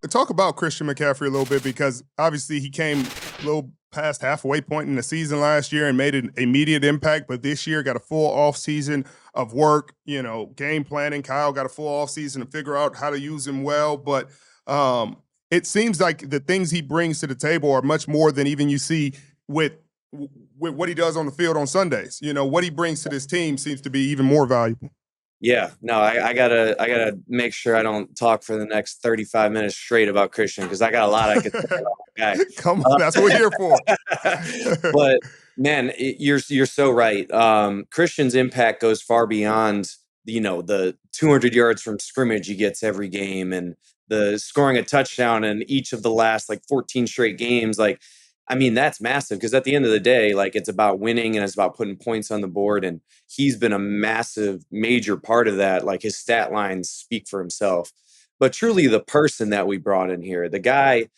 talk about Christian McCaffrey a little bit, because obviously he came a little past halfway point in the season last year and made an immediate impact, but this year got a full off season of work, game planning. Kyle got a full off season to figure out how to use him well, but it seems like the things he brings to the table are much more than even you see with what he does on the field on Sundays. What he brings to this team seems to be even more valuable. Yeah, no, I gotta make sure I don't talk for the next 35 minutes straight about Christian, because I got a lot I could say about the guy. Come on, that's what we're here for. But man, you're so right. Christian's impact goes far beyond the 200 yards from scrimmage he gets every game, and the scoring a touchdown in each of the last 14 straight games. That's massive, because at the end of the day, it's about winning and it's about putting points on the board. And he's been a massive, major part of that. His stat lines speak for himself. But truly, the person that we brought in here, the guy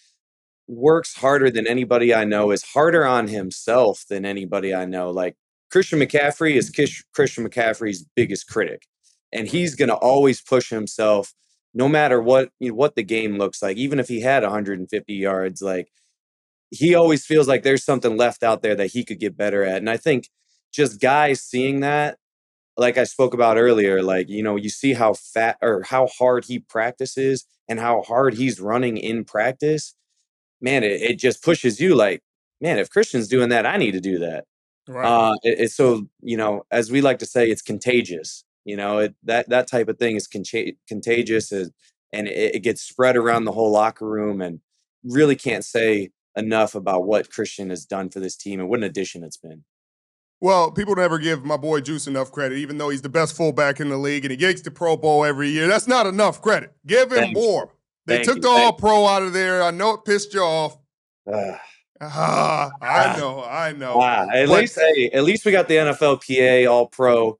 works harder than anybody I know, is harder on himself than anybody I know. Christian McCaffrey is Christian McCaffrey's biggest critic. And he's going to always push himself no matter what the game looks like. Even if he had 150 yards, he always feels like there's something left out there that he could get better at. And I think just guys seeing that, like I spoke about earlier, you see how fat or how hard he practices and how hard he's running in practice. Man, it just pushes you man, if Christian's doing that, I need to do that. Right. It's so, as we like to say, it's contagious. That type of thing is contagious, and it gets spread around the whole locker room, and really can't say enough about what Christian has done for this team and what an addition it's been. Well, people never give my boy Juice enough credit, even though he's the best fullback in the league and he gets the Pro Bowl every year. That's not enough credit. Give him more. They took the All-Pro out of there. I know it pissed you off. I know. At least we got the NFLPA All-Pro.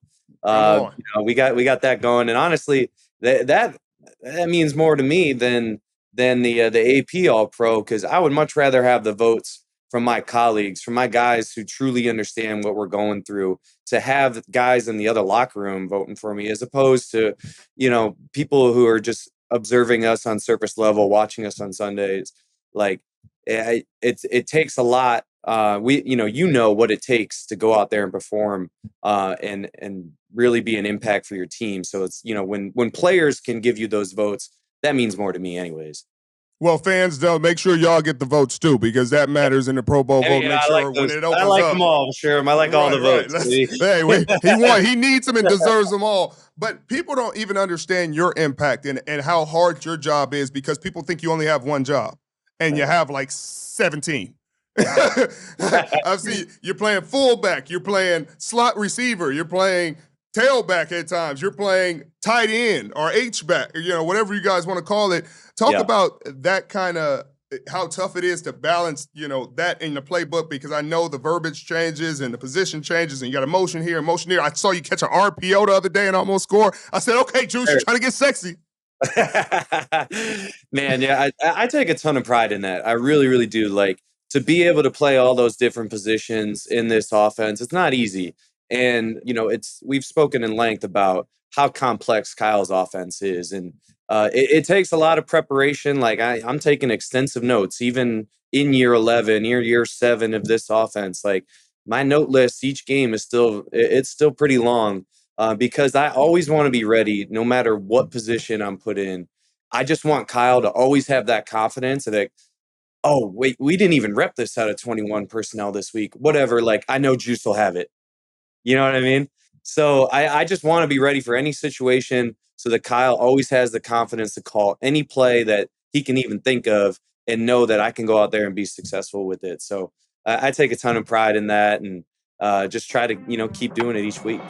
We got that going, and honestly, that means more to me than the AP All-Pro, because I would much rather have the votes from my colleagues, from my guys who truly understand what we're going through, to have guys in the other locker room voting for me, as opposed to, people who are just observing us on surface level, watching us on Sundays. It takes a lot. What it takes to go out there and perform, and really be an impact for your team. So it's, when players can give you those votes, that means more to me anyways. Well, fans, though, make sure y'all get the votes too, because that matters in the Pro Bowl vote. Make sure when it opens up. I like them all, Sherman. I like all the votes. He needs them and deserves them all. But people don't even understand your impact and how hard your job is, because people think you only have one job and you have 17. I've seen you're playing fullback, you're playing slot receiver, you're playing tailback at times, you're playing tight end or H-back, whatever you guys want to call it. Talk about that kind of how tough it is to balance, that in the playbook, because I know the verbiage changes and the position changes and you got a motion here, motion there. I saw you catch an RPO the other day and almost score. I said, okay, Juice, you're trying to get sexy. Man, yeah, I take a ton of pride in that. I really, really do. To be able to play all those different positions in this offense, it's not easy. And, we've spoken in length about how complex Kyle's offense is. And it takes a lot of preparation. I'm taking extensive notes, even in year 11, year 7 of this offense. My note list each game is still pretty long, because I always want to be ready no matter what position I'm put in. I just want Kyle to always have that confidence that, oh, wait, we didn't even rep this out of 21 personnel this week. Whatever, I know Juice will have it. You know what I mean? So I just want to be ready for any situation, so that Kyle always has the confidence to call any play that he can even think of, and know that I can go out there and be successful with it. So I take a ton of pride in that, and just try to, keep doing it each week.